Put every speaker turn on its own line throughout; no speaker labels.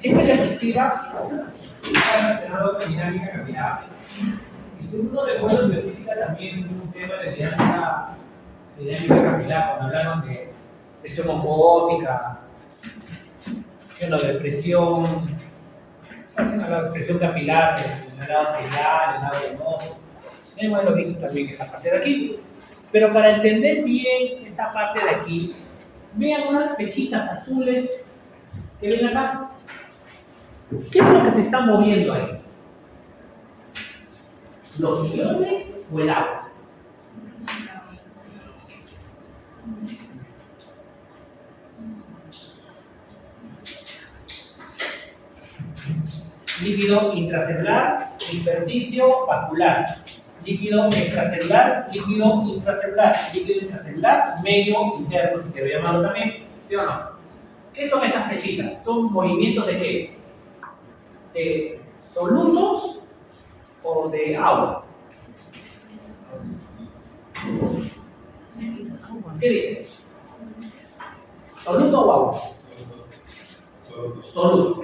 Esta diapositiva está relacionada con dinámica capilar. Y según no recuerdo, en biofísica también hubo un tema de dinámica capilar, cuando hablaron de presión osmótica, de presión, presión capilar, el lado arterial, el lado venoso. Hemos lo visto también esa parte de aquí. Pero para entender bien esta parte de aquí, vean unas flechitas azules que ven acá. ¿Qué es lo que se está moviendo ahí? ¿Los iones o el agua? Líquido intracelular, intersticio vascular. Líquido extracelular, líquido intracelular. Líquido intracelular, medio interno, si quiero llamarlo también. ¿Sí o no? ¿Qué son esas flechitas? ¿Son movimientos de qué? ¿De solutos o de agua? ¿Qué dice? ¿Soluto o agua? Soluto.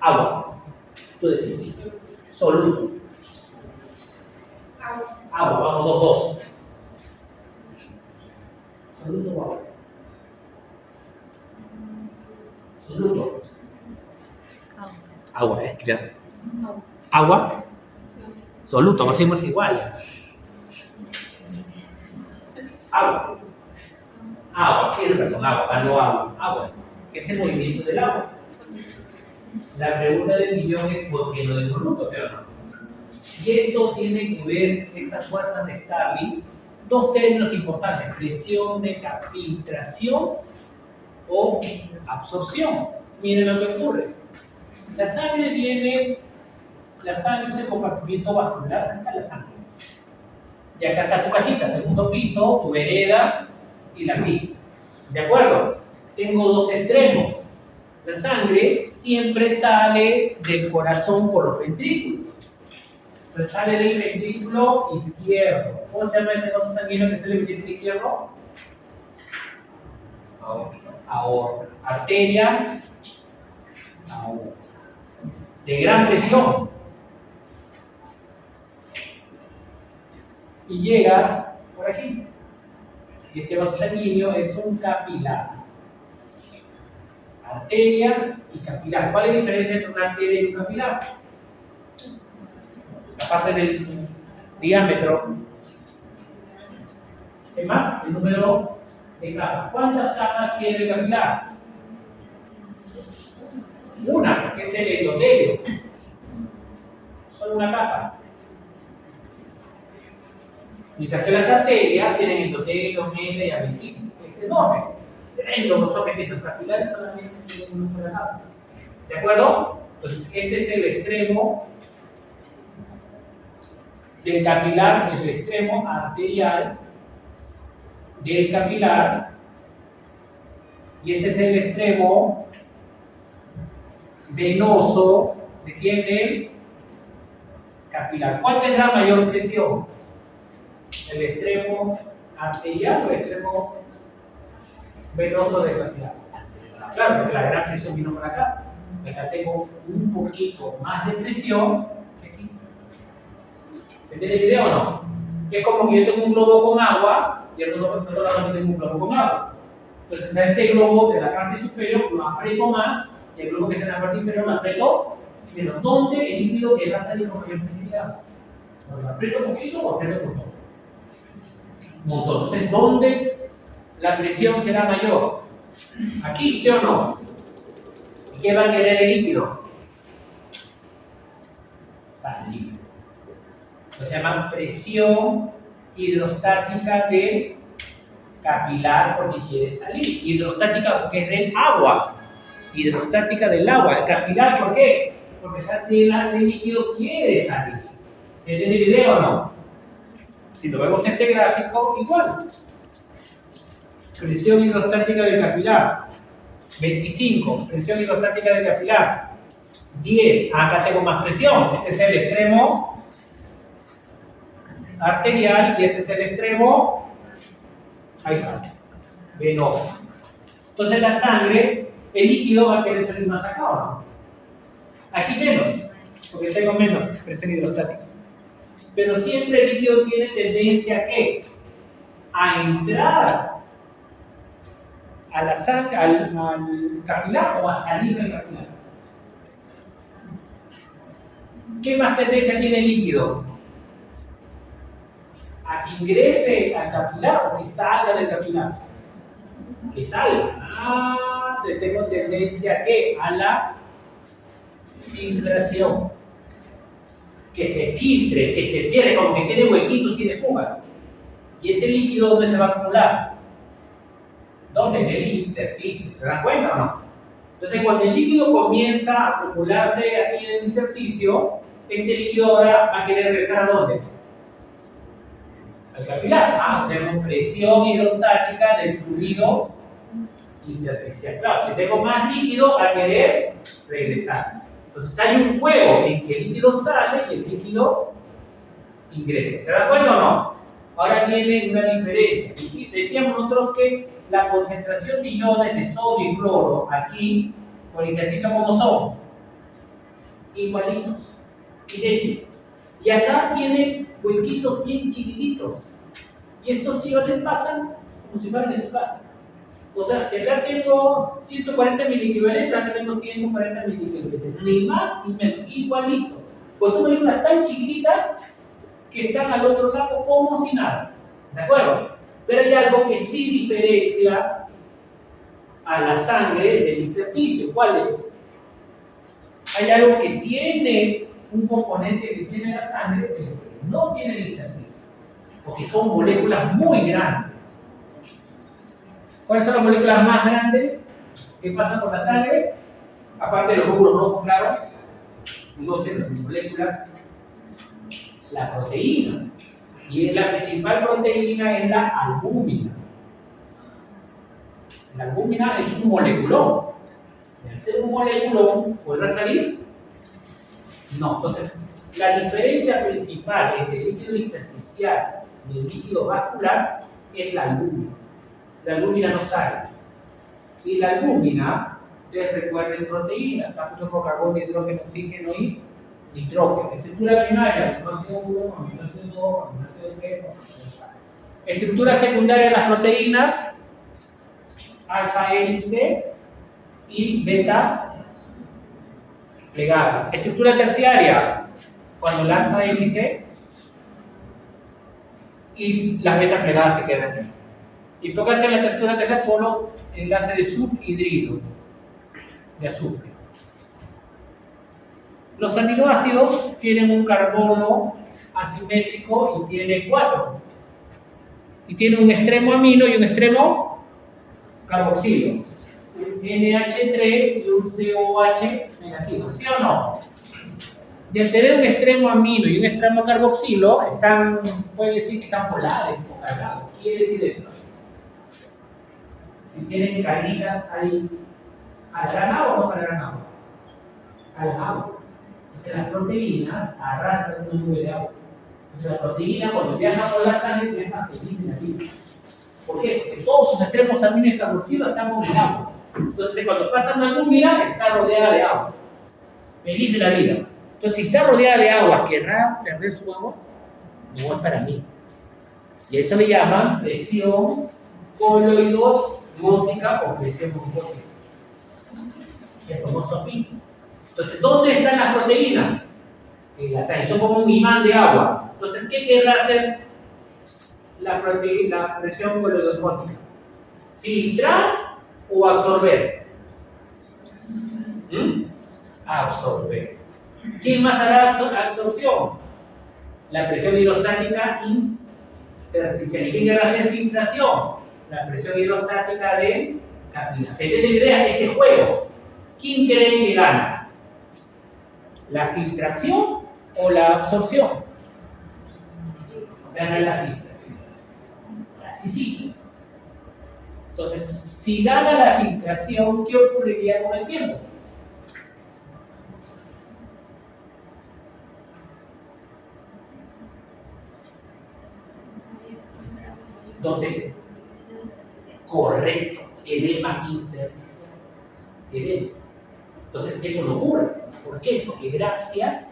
Agua. Tú decides. Soluto. Agua, vamos, dos. Soluto o agua. Soluto. Agua, ya. Agua. Soluto, lo hacemos igual. Agua. Agua, tiene razón, agua, ganó agua. Agua. ¿Qué es el movimiento del agua? La pregunta del millón es ¿por qué no de soluto, ¿sí o no? Y esto tiene que ver, estas fuerzas de Starling, dos términos importantes: presión de filtración o absorción. Miren lo que ocurre. La sangre es el compartimiento vascular, acá está la sangre. Y acá está tu casita, segundo piso, tu vereda y la pista. ¿De acuerdo? Tengo dos extremos. La sangre siempre sale del corazón por los ventrículos. Entonces sale del ventrículo izquierdo. ¿Cómo se llama ese vaso sanguíneo que sale del ventrículo izquierdo? Aorta. Arteria. Aorta. De gran presión. Y llega por aquí. Y este vaso sanguíneo es un capilar. Arteria y capilar. ¿Cuál es la diferencia entre una arteria y un capilar? La parte del diámetro. ¿Qué más? El número de capas. ¿Cuántas capas tiene el capilar? Una, que es el endotelio. Solo una capa. Mientras que las arterias tienen endotelio, media y amitífisis. Es enorme. Tremendo que tienen los capilares solamente tienen una sola capa. ¿De acuerdo? Entonces, este es el extremo del capilar, es el extremo arterial del capilar, y ese es el extremo venoso de quién, del capilar. ¿Cuál tendrá mayor presión? ¿El extremo arterial o el extremo venoso del capilar? Claro, porque la gran presión vino por acá. Acá tengo un poquito más de presión que aquí. ¿Entiendes el video o no? Es como que yo tengo un globo con agua y el globo no solamente tengo un globo con agua. Entonces a este globo de la parte superior lo aprieto más y el globo que está en la parte inferior lo aprieto menos. ¿Dónde el líquido que va a salir con mayor presión? ¿Lo aprieto poquito o aprieto un montón? Entonces, ¿dónde la presión será mayor? ¿Aquí, sí o no? ¿Y qué va a querer el líquido? salir. Se llama presión hidrostática del capilar porque quiere salir. Hidrostática porque es del agua. Hidrostática del agua. El capilar, ¿por qué? Porque el líquido quiere salir. ¿Entienden el video o no? Si lo vemos en este gráfico, igual. Presión hidrostática del capilar. 25, presión hidrostática del capilar. 10, acá tengo más presión. Este es el extremo arterial y este es el extremo, ahí está, venoso. Entonces la sangre, el líquido va a querer salir más acá, ¿o no? Aquí menos, porque tengo menos presión hidrostática. Pero siempre el líquido tiene tendencia a ¿qué? A entrar a la sangre, al capilar o a salir del capilar. ¿Qué más tendencia tiene el líquido? A que ingrese al capilar o que salga del capilar. Que salga. Tengo tendencia a ¿qué? A la filtración. Que se filtre, que se pierda, como que tiene huequitos, tiene fuga. ¿Y ese líquido dónde se va a acumular? ¿Dónde? En el intersticio. ¿Se dan cuenta o no? Entonces, cuando el líquido comienza a acumularse aquí en el intersticio, este líquido ahora va a querer regresar ¿a dónde? Al capilar. Tenemos presión hidrostática del fluido intersticial. Claro, si tengo más líquido, va a querer regresar. Entonces, hay un juego en que el líquido sale y el líquido ingresa. ¿Se dan cuenta o no? Ahora viene una diferencia. Decíamos nosotros que la concentración de iones de sodio y cloro aquí, con el intersticio, ¿cómo son? Igualitos, idénticos. Y acá tiene huequitos bien chiquititos. Y estos iones pasan como si fueran espacios. O sea, si acá tengo 140 miliequivalentes, acá tengo 140 miliequivalentes. Ni más ni menos, igualito. Pues son moléculas tan chiquititas que están al otro lado como si nada. ¿De acuerdo? Pero hay algo que sí diferencia a la sangre del intersticio. ¿Cuál es? Hay algo que tiene un componente que tiene la sangre, pero que no tiene el intersticio. Porque son moléculas muy grandes. ¿Cuáles son las moléculas más grandes que pasan por la sangre? Aparte de los glóbulos rojos, claro. No sé, las moléculas. La proteína. Y la principal proteína es la albúmina. La albúmina es un moleculón. Y al ser un moleculón, ¿podrá salir? No. Entonces, la diferencia principal entre el líquido intersticial y el líquido vascular es la albúmina. La albúmina no sale. Y la albúmina, ustedes recuerden proteína, está junto con carbono, hidrógeno, oxígeno y nitrógeno. Estructura primaria, aminoácido 1, aminoácido 2, aminoácido 3, estructura secundaria de las proteínas, alfa hélice y beta plegada. Estructura terciaria, cuando el alfa hélice y las betas plegadas se quedan aquí. Y toca hacer la estructura terciaria por los enlaces de subhidrido de azufre. Los aminoácidos tienen un carbono asimétrico y tiene 4. Y tiene un extremo amino y un extremo carboxilo. Un NH3 y un COH negativo. ¿Sí o no? Y al tener un extremo amino y un extremo carboxilo, puede decir que están polares o cargados. ¿Qué quiere decir eso? Si tienen carguitas ahí, ¿jalarán agua o no jalarán agua? Jalan agua. Entonces las proteínas arrastran una nube de agua. Entonces la proteína cuando viaja por la sangre viaja feliz negativo. ¿Por qué? Porque todos sus extremos aminos y carboxilos están con el agua. Entonces cuando pasa una albúmina está rodeada de agua. Feliz de la vida. Entonces si está rodeada de agua, ¿querrá perder su agua? No es para mí. Y eso le llaman presión coloidosmótica o presión osmótica. Que es como sopito. Entonces, ¿dónde están las proteínas? En la sangre, son como un imán de agua. Entonces, ¿qué querrá hacer la presión coloidosmótica? ¿Filtrar o absorber? Absorber. ¿Quién más hará absorción? La presión hidrostática intersticial. ¿Y quién hará hacer filtración? La presión hidrostática de capillar. ¿Se entiende la idea? Ese juego. ¿Quién creen que gana? ¿La filtración o la absorción? Gana la filtración. Así sí. Entonces, si gana la filtración, ¿qué ocurriría con el tiempo? ¿Dónde? Correcto. Edema intersticial. Edema. Entonces, eso no ocurre. ¿Por qué? Porque gracias a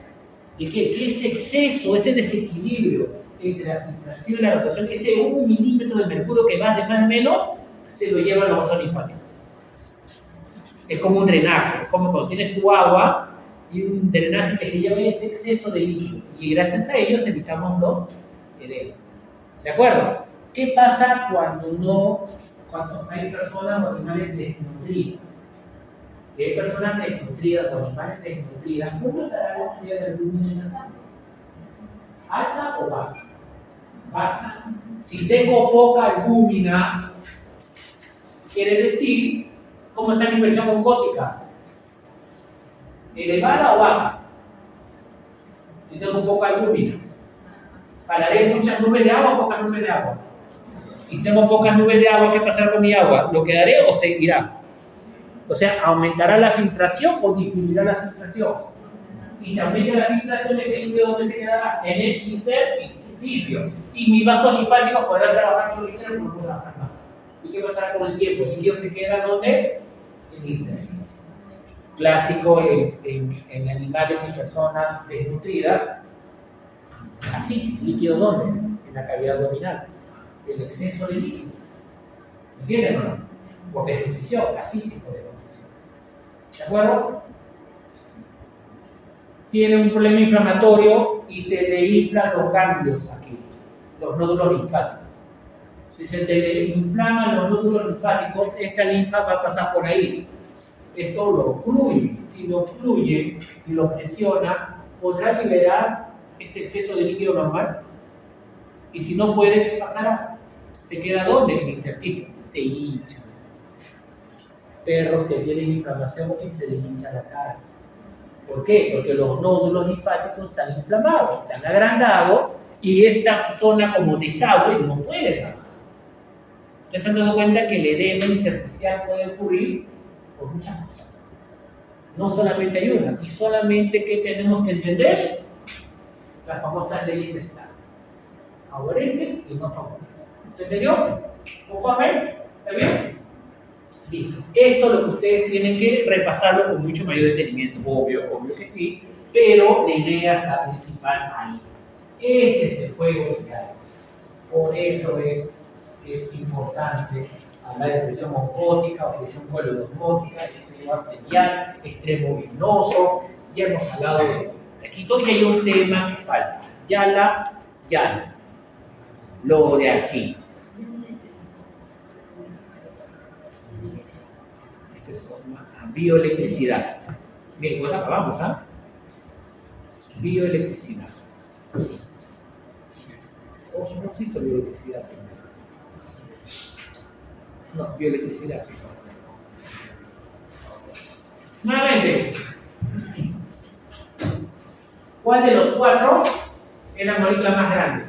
que ese exceso, ese desequilibrio entre la filtración y la absorción, ese 1 milímetro de mercurio que va de más a menos, se lo llevan los vasos linfáticos. Es como un drenaje, es como cuando tienes tu agua y un drenaje que se lleva ese exceso de líquido. Y gracias a ellos evitamos los edemas. ¿De acuerdo? ¿Qué pasa cuando hay personas o animales desnutridos? Si hay personas desnutridas o animales desnutridas, ¿cómo estará la cantidad de albúmina en la sangre? ¿Alta o baja? Baja. Si tengo poca albúmina, quiere decir, ¿cómo está mi presión oncótica? ¿Elevada o baja? Si tengo poca albúmina. ¿Jalaré muchas nubes de agua o pocas nubes de agua? Si tengo pocas nubes de agua, ¿qué pasará con mi agua? ¿Lo quedaré o seguirá? O sea, ¿aumentará la filtración o disminuirá la filtración? Y si aumenta la filtración, ¿ese líquido dónde se quedará? En el intersticio. Y mis vasos linfáticos podrán trabajar con el líquido, pero no podrán trabajar más. ¿Y qué pasará con el tiempo? El líquido se queda ¿dónde? En el intersticio. Clásico en animales y personas desnutridas. Así, ¿líquido dónde? En la cavidad abdominal. El exceso de líquido. ¿Entienden o no? Por desnutrición, así tipo de desnutrición. ¿De acuerdo? Tiene un problema inflamatorio y se le inflan los ganglios aquí, los nódulos linfáticos. Si se te inflaman los nódulos linfáticos, esta linfa va a pasar por ahí. Esto lo ocluye. Si lo ocluye y lo presiona, podrá liberar este exceso de líquido normal. Y si no puede, ¿qué pasará? ¿Se queda dónde? En el intersticio. Se hincha. Perros que tienen inflamación y se les hincha la cara. ¿Por qué? Porque los nódulos linfáticos se han inflamado, se han agrandado y esta zona como desagüe no puede trabajar. Ya se han dado cuenta que el edema intersticial puede ocurrir por muchas cosas. No solamente hay una, y solamente que tenemos que entender las famosas leyes de Estado. Favorecen y no favorecen. ¿Se entendió? ¿Conforme? ¿Está bien? Listo. Esto es lo que ustedes tienen que repasarlo con mucho mayor detenimiento. Obvio que sí, pero la idea está principal ahí. Este es el juego que hay. Por eso es importante hablar de presión oncótica o presión colonosmótica, extremo arterial, extremo venoso. Ya hemos hablado de aquí todavía hay un tema que falta. Yala. Lo de aquí. Bioelectricidad. Miren, pues acabamos, ¿ah? Bioelectricidad. No se hizo bioelectricidad. No, bioelectricidad. Nuevamente, ¿cuál de los cuatro es la molécula más grande?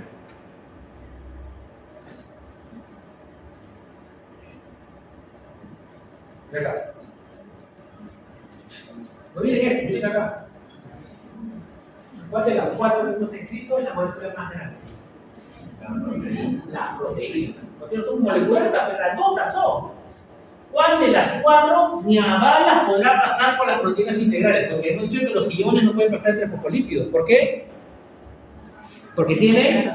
De acá. No miren esto, miren acá. ¿Cuál de las cuatro que hemos escrito es la molécula más grande? Las proteínas. Porque no son moleculares, pero grandotas son. ¿Cuál de las cuatro ni a balas podrá pasar por las proteínas integrales? Porque hemos dicho que los iones no pueden pasar entre fosfolípidos. ¿Por qué? Porque tiene,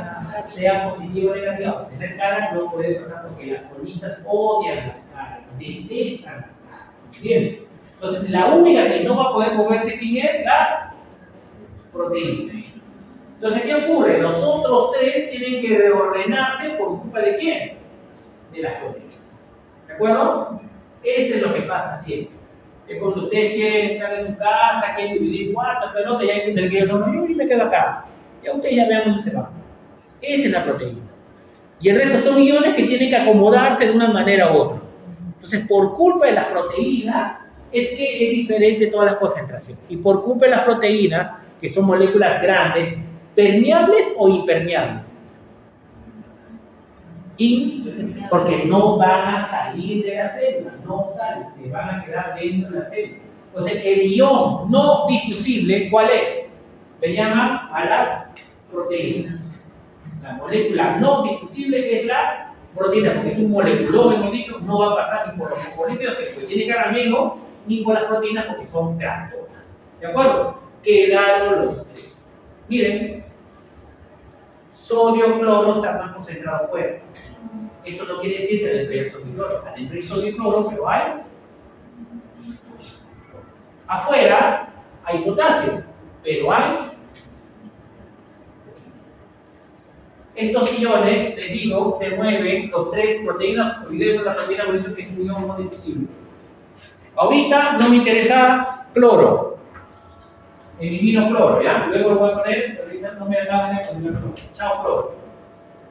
sea positivo o negativo, tener cara no puede pasar porque las bolitas odian las caras, detestan las caras. Bien. Entonces, la única que no va a poder moverse, ¿quién es? La proteína. Entonces, ¿qué ocurre? Los otros tres tienen que reordenarse por culpa de quién? De las proteínas. ¿De acuerdo? Eso es lo que pasa siempre. Es cuando ustedes quieren estar en su casa, quieren dividir cuartos, pero no, ya hay que yo me quedo acá. Ya ustedes ya vean dónde se van. Esa es la proteína. Y el resto son iones que tienen que acomodarse de una manera u otra. Entonces, por culpa de las proteínas, es que es diferente todas las concentraciones. Y por culpa de las proteínas, que son moléculas grandes, permeables o impermeables. Porque no van a salir de la célula, no salen, se van a quedar dentro de la célula. Entonces, el ion no difusible, ¿cuál es? Se llama a las proteínas. La molécula no difusible es la proteína, porque es un moleculón, hemos dicho, no va a pasar ni por los fosfolípidos, que tiene caramelo, ni por las proteínas, porque son grandonas. ¿De acuerdo? Quedaron los tres. Miren, sodio, cloro está más concentrado afuera. Esto no quiere decir que adentro hay sodio y cloro, adentro hay sodio y cloro, pero hay. Afuera hay potasio, pero hay. Estos iones, les digo, se mueven, los tres proteínas, olvidemos la proteína, por eso que es un ion no difusible. Ahorita no me interesa cloro. Elimino cloro, ¿ya? Luego lo voy a poner, pero ahorita no me acaba de poner cloro. Chao, cloro.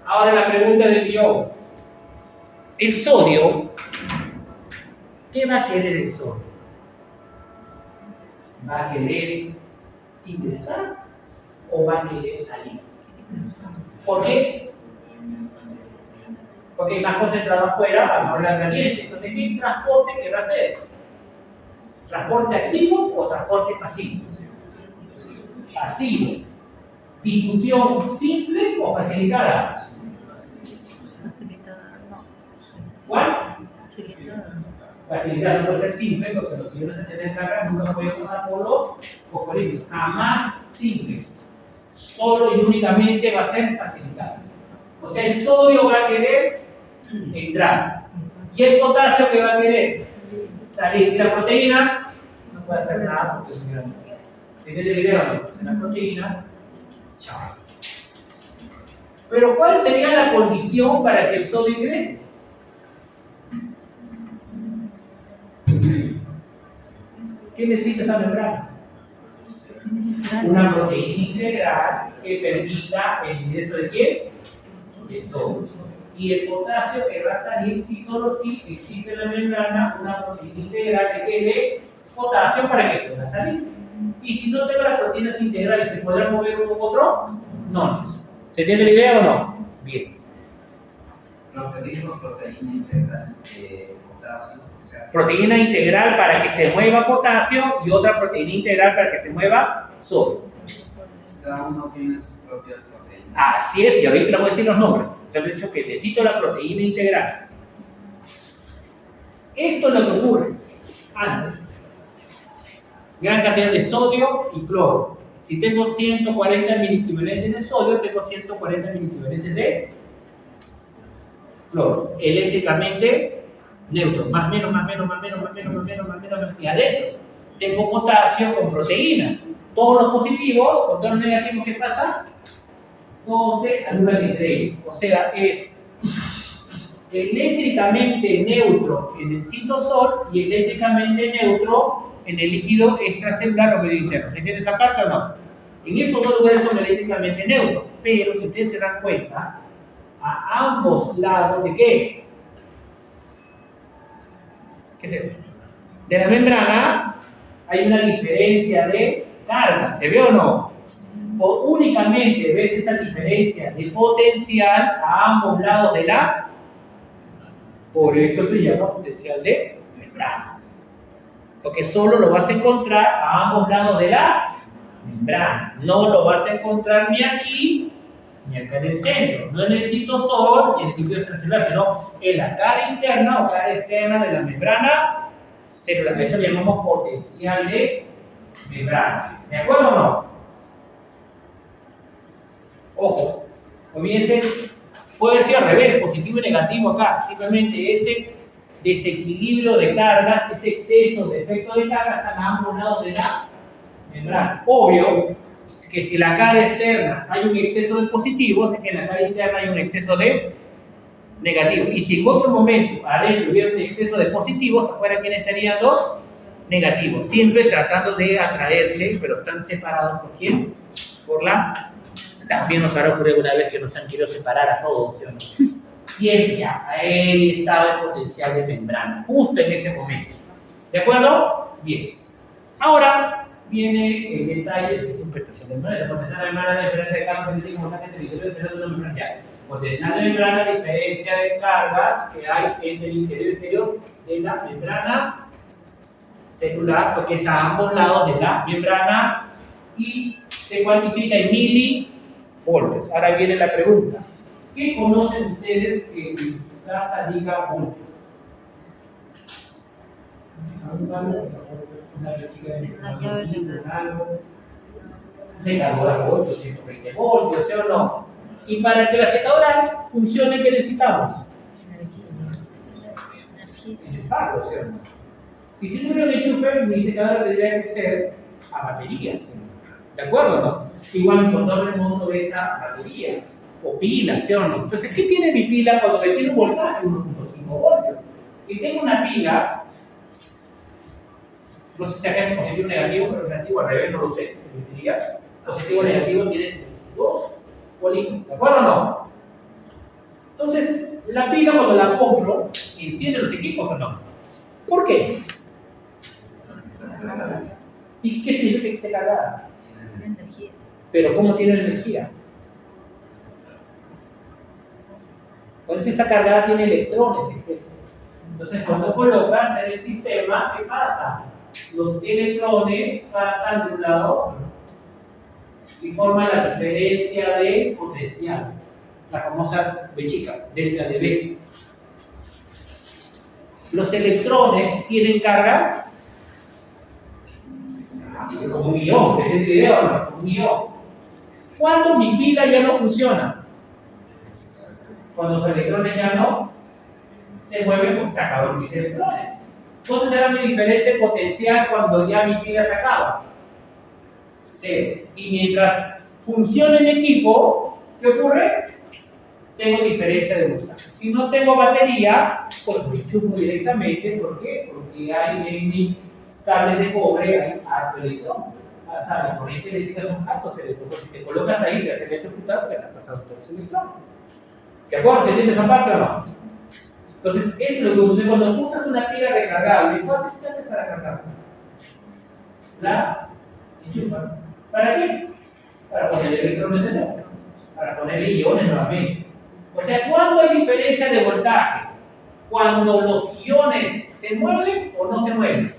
Ahora la pregunta del ion. El sodio, ¿qué va a querer el sodio? ¿Va a querer ingresar o va a querer salir? ¿Por qué? Porque más concentrado afuera, a lo mejor la caliente. Entonces, ¿qué transporte querrá hacer? ¿Transporte activo o transporte pasivo? Pasivo. ¿Difusión simple o facilitada?
Facilitada, no.
¿Cuál?
Facilitada.
Facilitada no puede ser simple, porque los iones se tienen carga nunca pueden pasar por los fosfolípidos. Jamás simple. Solo y únicamente va a ser facilitada. O sea, el sodio va a querer entrar. ¿Y el potasio que va a querer? Salir. ¿Y la proteína? No puede hacer nada porque es muy grande. ¿Se entiende el video? La proteína, chao. Pero ¿cuál sería la condición para que el sodio ingrese? ¿Qué necesita esa membrana? Una proteína integral que permita el ingreso de ¿quién? De sodio. Y el potasio que va a salir si solo si existe en la membrana una proteína integral que quede potasio para que pueda salir. Y si no tengo las proteínas integrales, ¿se podrán mover uno u otro? No. ¿Se entiende la idea o no? Bien.
Proteína integral de potasio. O sea,
Proteína integral para que se mueva potasio y otra proteína integral para que se mueva sodio.
cada uno tiene sus propias proteínas.
Así es, y ahorita les voy a decir los nombres. Se han dicho que necesito la proteína integral. Esto es lo que ocurre antes. Gran cantidad de sodio y cloro. Si tengo 140 miliequivalentes de sodio, tengo 140 miliequivalentes de cloro. Eléctricamente neutro. Más menos. Y adentro tengo potasio con proteínas. Todos los positivos con todos los negativos, ¿qué pasa? Todos se anulan entre ellos. O sea, es eléctricamente neutro en el citosol y eléctricamente neutro en el líquido extracelular o medio interno. ¿Se entiende esa parte o no? En estos dos lugares son eléctricamente neutros, pero si ustedes se dan cuenta, a ambos lados ¿de qué? ¿Qué es esto? De la membrana hay una diferencia de carga, ¿se ve o no? Únicamente ves esta diferencia de potencial a ambos lados de la, por eso se llama potencial de membrana, porque solo lo vas a encontrar a ambos lados de la membrana, no lo vas a encontrar ni aquí ni acá en el centro, no en el citosol ni en el líquido extracelular, sino en la cara interna o cara externa de la membrana celular. Eso le llamamos potencial de membrana. ¿De acuerdo o no? Ojo, comience, puede ser al revés, positivo y negativo acá. Simplemente ese desequilibrio de carga, ese exceso de efecto de carga están a ambos lados de la membrana. Obvio que si en la cara externa hay un exceso de positivos, es que en la cara interna hay un exceso de negativos. Y si en otro momento adentro hubiera un exceso de positivos, afuera quién estarían los negativo, siempre tratando de atraerse, pero están separados ¿por quién? Por la... También nos habrá ocurrido una vez que nos han querido separar a todos, ¿sí o no? Siempre ahí estaba el potencial de membrana, justo en ese momento. ¿De acuerdo? Bien. Ahora viene el detalle de que es un potencial de membrana. El potencial de membrana, la diferencia de cargas que tenemos entre el interior y el exterior de una membrana. Ya. Potencial de membrana, diferencia de cargas que hay entre el interior y el exterior de la membrana celular, porque es a ambos lados de la membrana y se cuantifica en milivoltios. Ahora viene la pregunta. ¿Qué conocen ustedes que en su casa diga voltios?
La llave de
secadora voltios, 120 voltios, ¿sí o no? Y para que la secadora funcione, ¿qué necesitamos? Enchufarlo, ¿sí o no? Y si no lo enchufe, mi secadora tendría que ser a batería, ¿sí o no? ¿De acuerdo o no? Igual mi motor remoto es a batería o pila, ¿sí o no? Entonces, ¿qué tiene mi pila cuando me tiene un voltaje? 1.5 voltios. Si tengo una pila, no sé si acá es positivo o negativo, pero negativo al revés, no lo sé. Diría, positivo o negativo tienes 2 bolitos, ¿de acuerdo o no? Entonces, la pila cuando la compro, enciende los equipos o no. ¿Por qué? ¿Y qué significa que esté cargada?
Tiene energía.
Pero ¿cómo tiene energía? Cuando esa cargada tiene electrones de exceso. Entonces, cuando colocas en el sistema, ¿qué pasa? Los electrones pasan de un lado a otro y forman la diferencia de potencial, la famosa B chica, delta de B. Los electrones tienen carga como un ion, ¿se entiende idea o no? Como un ion. ¿Cuándo mi pila ya no funciona? Cuando los electrones ya no se mueven porque se acabaron mis electrones. ¿Cuánto será mi diferencia potencial cuando ya mi pila se acaba? 0. Y mientras funcione mi equipo, ¿qué ocurre? Tengo diferencia de voltaje. Si no tengo batería, pues me enchufo directamente. ¿Por qué? Porque hay en mis cables de cobre, hay harto electrón. O sea, la corriente eléctrica son hartos electrones. Si te colocas ahí, te hace electrocutar porque te has pasado todos los electrones. ¿De acuerdo? ¿Se entiende esa parte o no? Entonces, eso es lo que sucede cuando tú usas una pila recargable. ¿Qué haces para cargarla? La enchufas. ¿Para qué? Para poner electrones de nuevo. Para poner iones nuevamente. O sea, ¿cuándo hay diferencia de voltaje? Cuando los iones se mueven o no se mueven.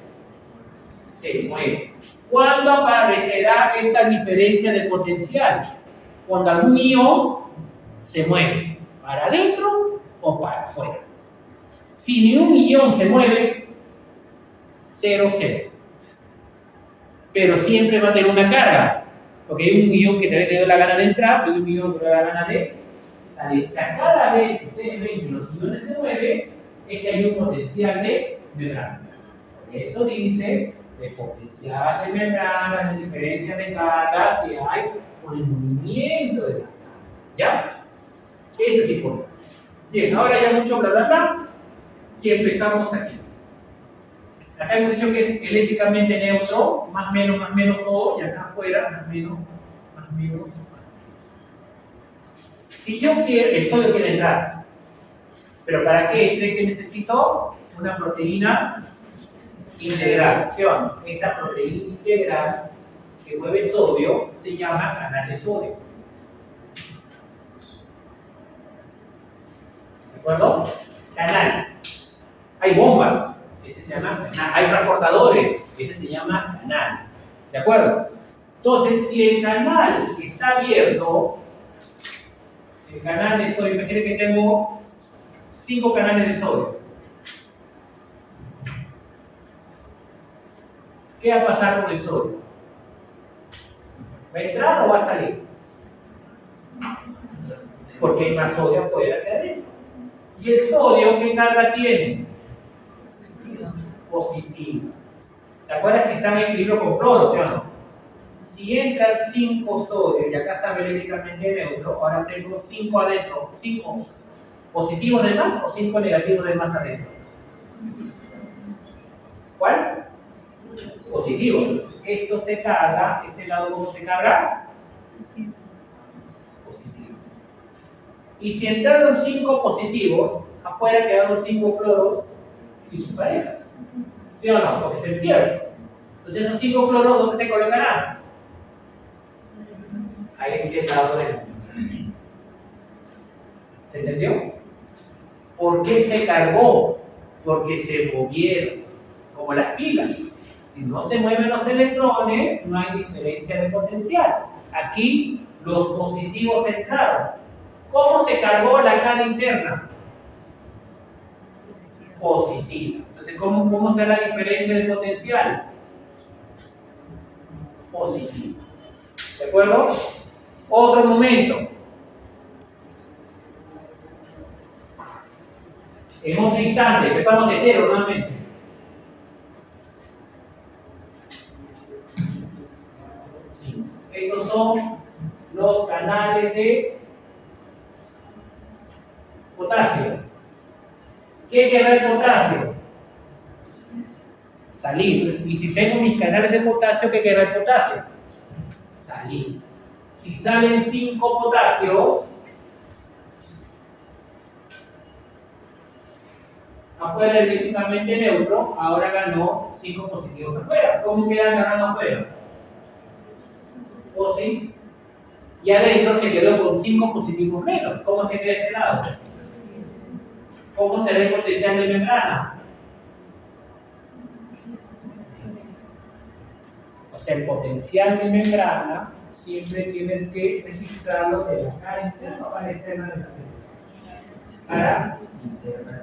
Se mueven. ¿Cuándo aparecerá esta diferencia de potencial? Cuando algún ion se mueve. ¿Para adentro o para afuera? Si ni un ion se mueve, 0, 0. Pero siempre va a tener una carga. Porque hay un ion que te dio la gana de entrar y un ion que te da la gana de salir. O sea, cada vez que ustedes ven que los iones se mueven, es que hay un potencial de membrana. Por eso dice de potencial de membrana, la diferencia de carga que hay por el movimiento de las cargas. ¿Ya? Eso es importante. Bien, ahora ya mucho bla bla bla. Y empezamos aquí. Acá hemos dicho que es eléctricamente neutro, más menos todo, y acá afuera, más menos. Si yo quiero, el sodio quiere entrar, pero ¿para qué? ¿Creen que necesito una proteína integral? ¿Sí o no? Esta proteína integral que mueve sodio se llama canal de sodio. ¿De acuerdo? Canal. Hay bombas, ese se llama canal. Hay transportadores, ese se llama canal. ¿De acuerdo? Entonces, si el canal está abierto, el canal de sodio, imagínate que tengo 5 canales de sodio. ¿Qué va a pasar con el sodio? ¿Va a entrar o va a salir? Porque hay más sodio afuera que adentro. ¿Y el sodio qué carga tiene? Positiva. ¿Te acuerdas que está en equilibrio con cloro, sí o no? Si entran 5 sodios y acá está eléctricamente neutro, ahora tengo 5 adentro. 5 positivos de más o 5 negativos de más adentro. ¿Cuál? positivo. Entonces, esto se carga, este lado ¿cómo se carga? Positivo. Y si entraron 5 positivos, afuera quedaron 5 cloros y sus parejas. ¿Sí o no? Porque se entierran. Entonces esos 5 cloros, ¿dónde se colocarán? A este lado de la mesa. ¿Se entendió? ¿Por qué se cargó? Porque se movieron, como las pilas. Si no se mueven los electrones, no hay diferencia de potencial. Aquí los positivos entraron. ¿Cómo se cargó la cara interna? Positiva. Entonces, ¿cómo será la diferencia de potencial? Positiva. ¿De acuerdo? Otro momento. En otro instante, empezamos de cero nuevamente. Sí. Estos son los canales de potasio. ¿Qué querrá el potasio? Salir. Y si tengo mis canales de potasio, ¿qué querrá el potasio? Salir. Si salen 5 potasios, afuera eléctricamente neutro, ahora ganó 5 positivos afuera. ¿Cómo quedan ganando afuera? ¿O sí? Y adentro se quedó con 5 positivos menos. ¿Cómo se queda este lado? ¿Cómo será el potencial de membrana? O sea, el potencial de membrana siempre tienes que registrarlo de la cara interna o la externa de la célula. Cara interna.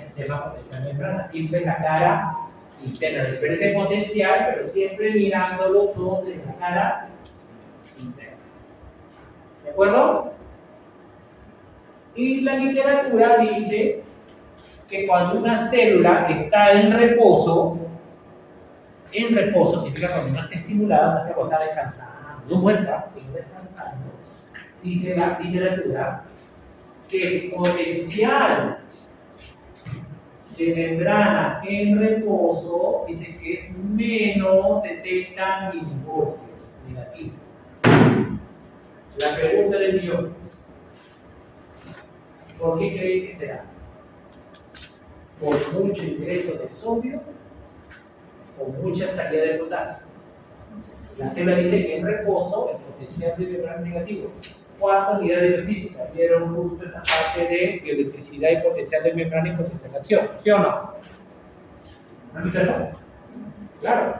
Se llama potencial de membrana, siempre la cara interna, diferente potencial, pero siempre mirándolo todo desde la cara interna. ¿De acuerdo? Y la literatura dice que cuando una célula está en reposo significa cuando no está estimulada, no está descansando, no muerta, sino descansando, dice la literatura que el potencial de membrana en reposo dice que es menos 70 milivoltios negativo. La pregunta del millón: ¿por qué creen que será? ¿Por mucho ingreso de sodio o mucha salida de potasio? La célula dice que en reposo el potencial de membrana es negativo. Cuarta unidad de física, vieron justo esa parte de electricidad y potencial de membrana y potencial de acción, ¿sí o no? ¿No visto eso? Claro.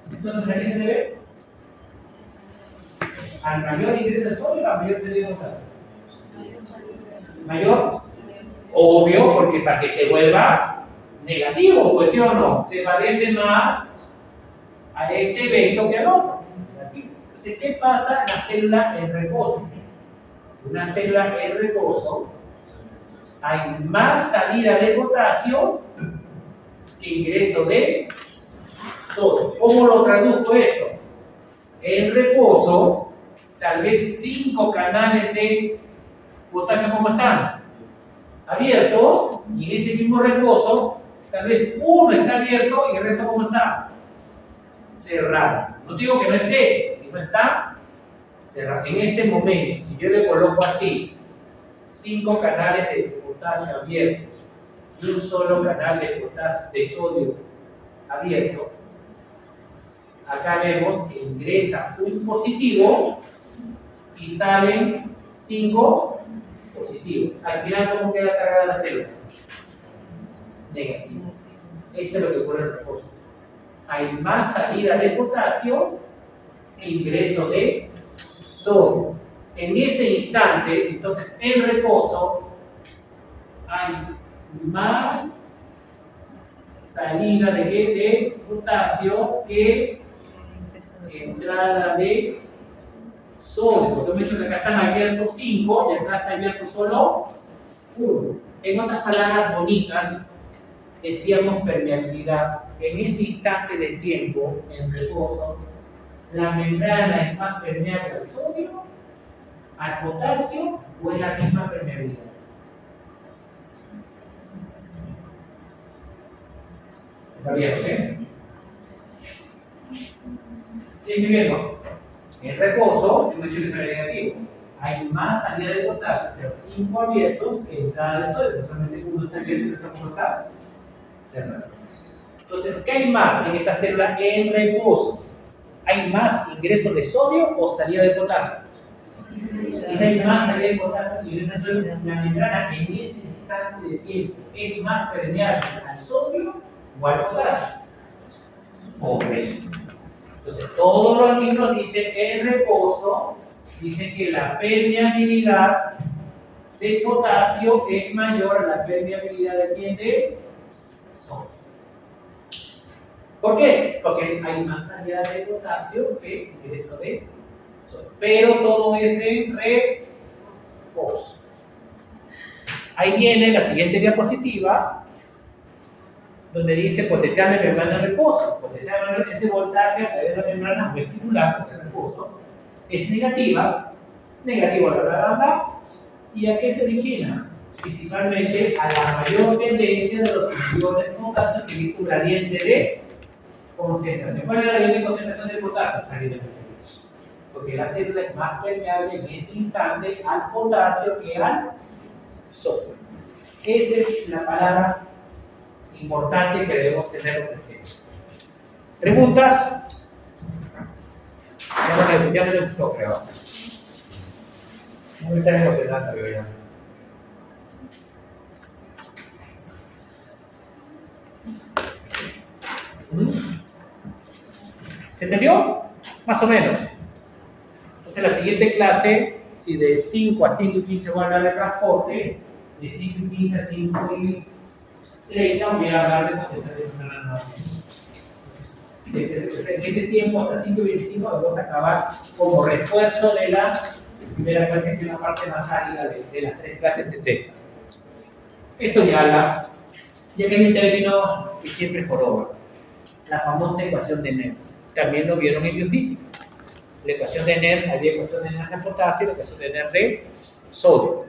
Entonces, ¿a qué se debe? Al mayor ingreso de sodio o al mayor salida de potasio. ¿Mayor? Obvio, porque para que se vuelva negativo, pues sí o no, se parece más a este evento que al otro. Negativo. Entonces, ¿qué pasa en la célula en reposo? Una célula en reposo, hay más salida de potasio que ingreso de sodio. ¿Cómo lo traduzco esto? En reposo, tal vez 5 canales de potasio, ¿cómo están? Abiertos, y en ese mismo reposo, tal vez uno está abierto y el resto, ¿cómo está? Cerrado. No digo que no esté, si no está cerrado. En este momento, si yo le coloco así 5 canales de potasio abiertos y un solo canal de sodio abierto, acá vemos que ingresa un positivo y salen 5 positivos. Al final, ¿cómo queda cargada la célula? Negativo. Esto es lo que ocurre en el reposo. Hay más salida de potasio que ingreso de sodio. En ese instante, entonces, en reposo, hay más salida de ¿qué? De potasio que entrada de sodio. Porque me he dicho que acá están abiertos 5 y acá está abierto solo 1. En otras palabras bonitas, decíamos permeabilidad. En ese instante de tiempo, en reposo, la membrana es más permeable al sodio, al potasio, o es la misma permeabilidad. Está bien, ¿sí? escribiendo en reposo, hemos dicho que será negativo. Hay más salida de potasio, pero 5 abiertos que entrada de sodio. Solamente uno está abierto y otro no está cerrado. Entonces, ¿qué hay más en esta célula en reposo? ¿Hay más ingreso de sodio o salida de potasio? Hay más salida de potasio y la membrana en ese instante de tiempo es más permeable al sodio o al potasio. Hombre. Entonces, todos los libros dicen en reposo, dicen que la permeabilidad de potasio es mayor a la permeabilidad de quién, de sodio. ¿Por qué? Porque hay más salida de potasio que ingreso de sodio. Pero todo es en reposo. Ahí viene la siguiente diapositiva, donde dice potencial de membrana de reposo. Potencial de membrana, ese voltaje a través de la membrana vestibular de reposo es negativa, negativo bla. ¿Y a qué se origina? Principalmente a la mayor tendencia de los iones de potasio que es un gradiente de concentración. ¿Cuál es el gradiente de concentración de potasio? Porque la célula es más permeable en ese instante al potasio que al sodio. Esa es la palabra importante que debemos tener presente. ¿Preguntas? Ya no le gustó, creo. Muy tan emocionante, veo ya. ¿Se entendió? Más o menos. Entonces, la siguiente clase, si de 5 a 5 y 15 voy a hablar de transporte, de 5 y 15 a 5 y 30 voy a hablar de potencial de membrana. En este tiempo, hasta 5 y 25, vamos a acabar como refuerzo de la primera clase, que es la parte más árida de las 3 clases es esta. Esto ya habla, ya que hay un término que siempre joroba, la famosa ecuación de Nernst. También lo vieron en biofísica. La ecuación de Nernst, había ecuación de Nernst de potasio y la ecuación de Nernst de sodio.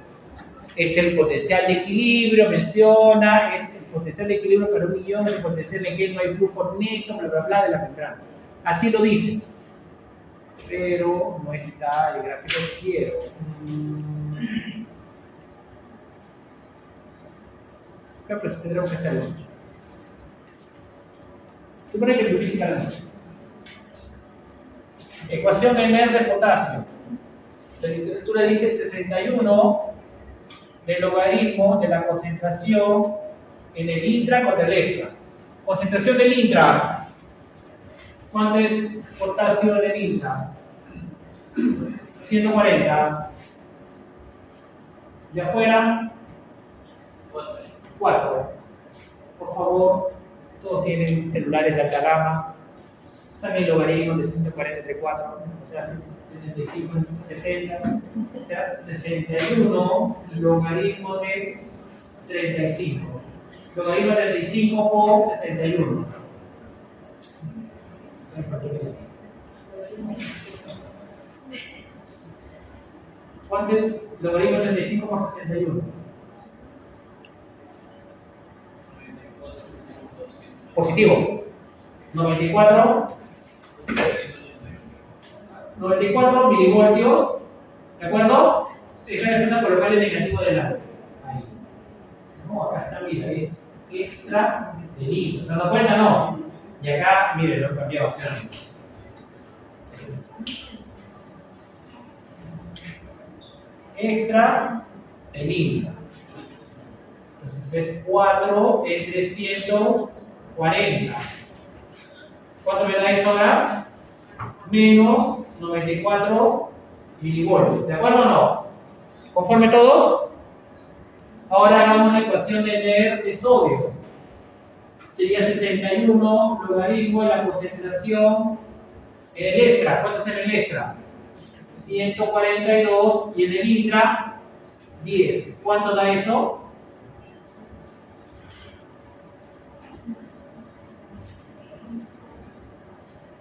Es el potencial de equilibrio, menciona el potencial de equilibrio para un ion, el potencial de que no hay flujo neto, bla, de la membrana. Así lo dice. Pero no está el gráfico que quiero. Pero pues tendremos que hacerlo. Supone que tu física no. Ecuación de Nernst de potasio. La literatura dice 61 del logaritmo de la concentración en el intra contra el extra. Concentración del intra. ¿Cuánto es potasio en el intra? 140. ¿De afuera? 4. Por favor, todos tienen celulares de alta gama. Saquen el logaritmo de 140 entre 4, o sea, 75 entre 70, o sea, 61 logaritmo de 35. Logaritmo de 35 por 61. ¿Cuánto es logaritmo de 35 por 61? Positivo. 94 milivoltios, ¿de acuerdo? Esa es la colocar el negativo del lado. Ahí. No, acá está, mira, es extra de litro. ¿Se dan cuenta? No. Y acá, miren, lo he cambiado, ¿sí o no? Extra de litro. Entonces es 4 entre 140. ¿Cuánto me da eso ahora? Menos 94 milivoltios. ¿De acuerdo o no? ¿Conforme todos? Ahora hagamos la ecuación de Nernst de sodio. Sería 61 logaritmo de la concentración en el extra. ¿Cuánto es en el extra? 142 y en el intra 10. ¿Cuánto da eso?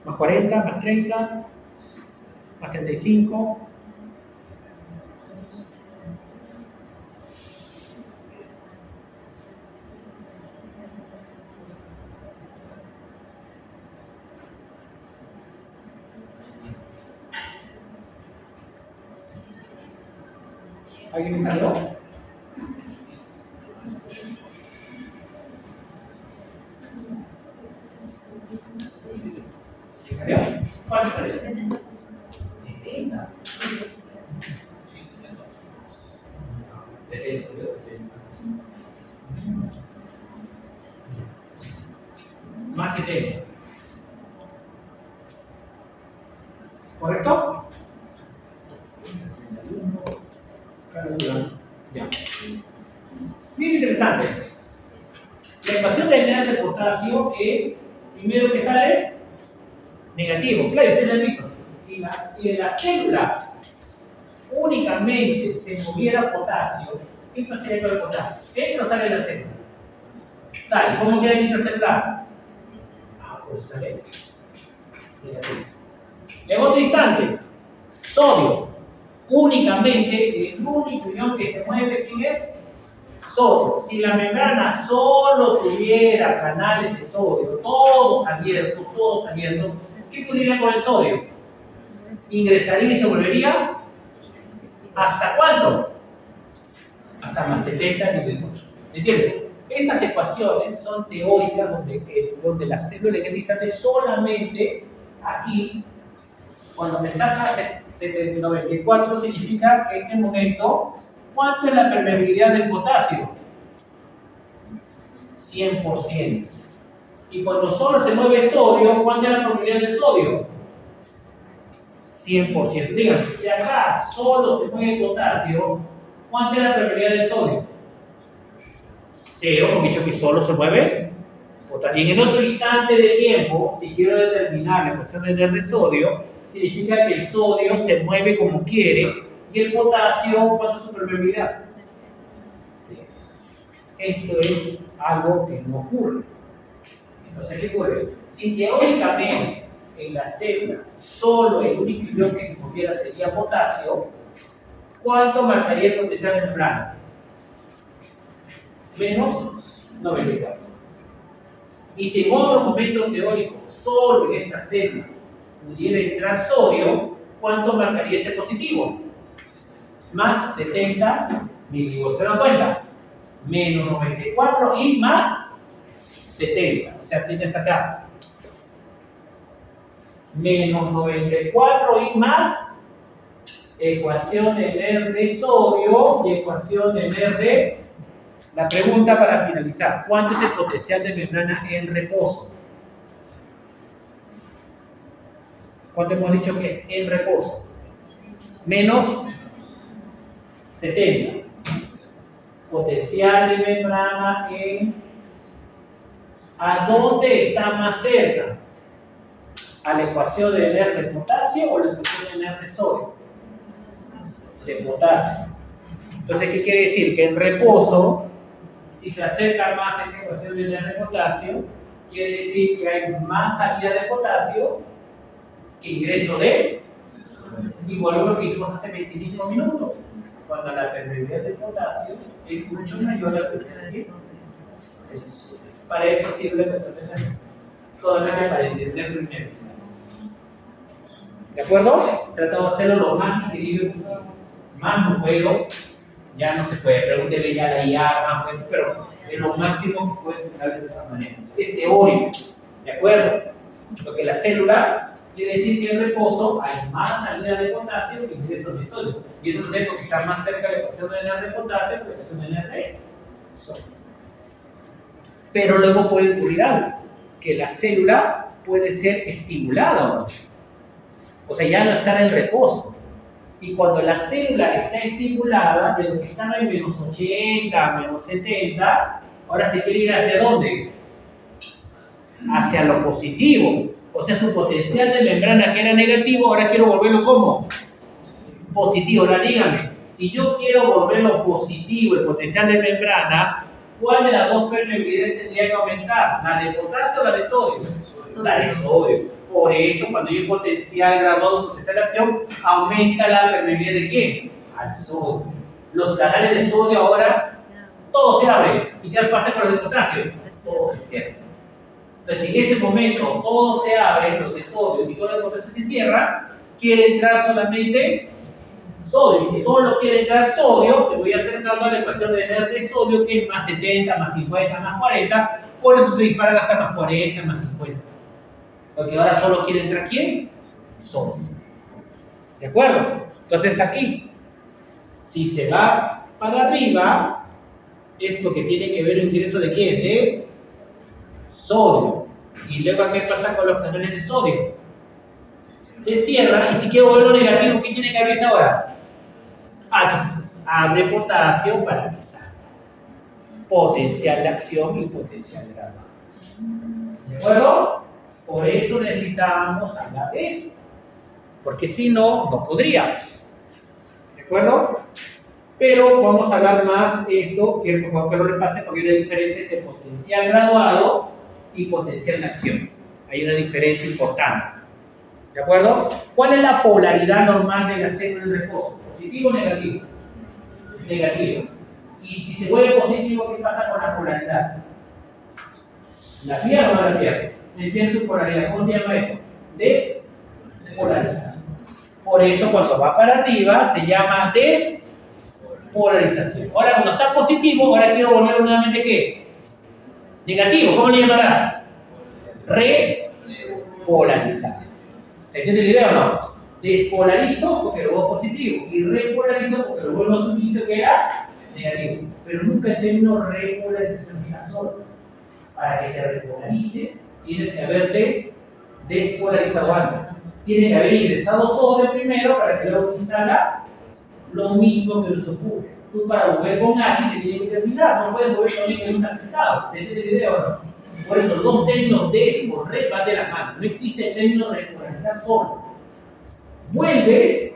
Más 40, más 30, más 35. ¿Alguien me salió? ¿Cuánto salió? 70. 70. Más 70. ¿Correcto? Ya. Bien interesante. La ecuación de mineral de potasio es, primero que sale, negativo. Claro, usted lo ha visto. Si en la célula únicamente se moviera potasio, ¿qué pasaría con el potasio? ¿Entra o sale de la célula? Sale. ¿Cómo queda el intracelular? Pues sale negativo. En otro instante, sodio. Únicamente, el único ion que se mueve, ¿quién es? Sodio. Si la membrana solo tuviera canales de sodio, todos abiertos, ¿qué ocurriría con el sodio? Ingresaría y se volvería ¿hasta cuánto? Hasta más 70 niveles. ¿Entiendes? Estas ecuaciones son teóricas donde la célula en ese instante solamente aquí, cuando me saca 94, significa que en este momento, ¿cuánto es la permeabilidad del potasio? 100%. Y cuando solo se mueve sodio, ¿cuánto es la permeabilidad del sodio? 100%. Díganme, si acá solo se mueve potasio, ¿cuánto es la permeabilidad del sodio? 0, porque he dicho que solo se mueve potasio. Y en el otro instante de tiempo, si quiero determinar la ecuación de sodio, significa que el sodio se mueve como quiere y el potasio, ¿cuánto es su permeabilidad? Sí. Esto es algo que no ocurre. Entonces, ¿qué ocurre? Si teóricamente en la célula solo el único ion que se moviera sería potasio, ¿cuánto marcaría el potencial de membrana? Menos 94. Y si en otro momento teórico solo en esta célula pudiera entrar sodio, ¿cuánto marcaría este positivo? Más 70 milivolts. ¿Se dan cuenta? Menos 94 y más 70. O sea, tienes acá menos 94 y más ecuación de Ner de sodio y ecuación de Ner de... La pregunta para finalizar, ¿cuánto es el potencial de membrana en reposo? ¿Cuánto hemos dicho que es en reposo? Menos 70. Potencial de membrana en... ¿A dónde está más cerca? ¿A la ecuación de Ner de potasio o la ecuación de Ner de sodio? De potasio. Entonces, ¿qué quiere decir? Que en reposo, si se acerca más a esta ecuación de Ner de potasio, quiere decir que hay más salida de potasio que ingreso de... Y volvemos a lo que dijimos hace 25 minutos. Cuando la permeabilidad del potasio es mucho mayor a la permeabilidad de sodio. Para eso sirve la ecuación de Ner. Solamente para entender primero. ¿De acuerdo? Trato de hacerlo lo más equilibrado posible. Más no puedo, ya no se puede. Pregúntele ya a la IA, más pues, pero es lo máximo que puede funcionar de esa manera. Es teórico. ¿De acuerdo? Porque la célula quiere decir que en reposo hay más salida de potasio que ingresos de sodio. Y eso lo sé porque está más cerca de la ecuación de Ner de potasio que la ecuación de Ner de sodio. Pero luego puede ocurrir algo, que la célula puede ser estimulada o no. O sea, ya no estar en reposo. Y cuando la célula está estimulada, de lo que estaba en menos 80, menos 70, ahora se quiere ir hacia dónde? Hacia lo positivo. O sea, su potencial de membrana que era negativo, ahora quiero volverlo ¿cómo? Positivo. Ahora dígame, si yo quiero volverlo positivo, el potencial de membrana, ¿cuál de las dos permeabilidades tendría que aumentar? ¿La de potasio o la de sodio? La de sodio. Por eso, cuando hay un potencial graduado, potencial de acción, aumenta la permeabilidad de ¿quién? Al sodio. Los canales de sodio ahora, todo se abre. ¿Y qué pasa con los de potasio? Todo se cierra. Entonces, si en ese momento todo se abre, los de sodio y todo lo de potasio se cierra, quiere entrar solamente sodio. Y si solo quiere entrar sodio, le voy acercando a la ecuación de NR de sodio, que es más 70, más 50, más 40. Por eso se dispara hasta más 40, más 50. Porque ahora solo quiere entrar ¿quién? Sodio. ¿De acuerdo? Entonces aquí, si se va para arriba, es porque tiene que ver el ingreso de ¿quién? De sodio. Y luego, ¿qué pasa con los canales de sodio? Se cierra, y si quiero volverlo negativo, ¿qué tiene que abrirse ahora? Abre potasio para que salga. Potencial de acción y potencial de graduado. ¿De acuerdo? Por eso necesitamos hablar de eso. Porque si no, no podríamos. ¿De acuerdo? Pero vamos a hablar más de esto, quiero por favor que lo repase, porque hay una diferencia entre potencial graduado y potencial de acción. Hay una diferencia importante. ¿De acuerdo? ¿Cuál es la polaridad normal de la célula en reposo? ¿Positivo o negativo? Negativo. Y si se vuelve positivo, ¿qué pasa con la polaridad? ¿La pierde o no la pierde? Se pierde su polaridad. ¿Cómo se llama eso? Despolarizar. Por eso cuando va para arriba se llama despolarización. Ahora cuando está positivo, ahora quiero volverlo nuevamente ¿qué? Negativo. ¿Cómo le llamarás? Repolarizar. ¿Se entiende la idea o no? Despolarizo porque lo vuelvo positivo y repolarizo porque lo vuelvo a su inicio que era negativo. Pero nunca el término repolarización está solo. Para que te repolarices, tienes que haberte despolarizado antes. Tiene que haber ingresado sodio primero para que luego instala lo mismo que nos ocurre. Tú para volver con alguien te tienes que terminar, no puedes volver con alguien en un asestado. ¿Te entiendes la idea o no? Por eso los dos términos des por re van de la mano. No existe el término repolarizar solo. Vuelves,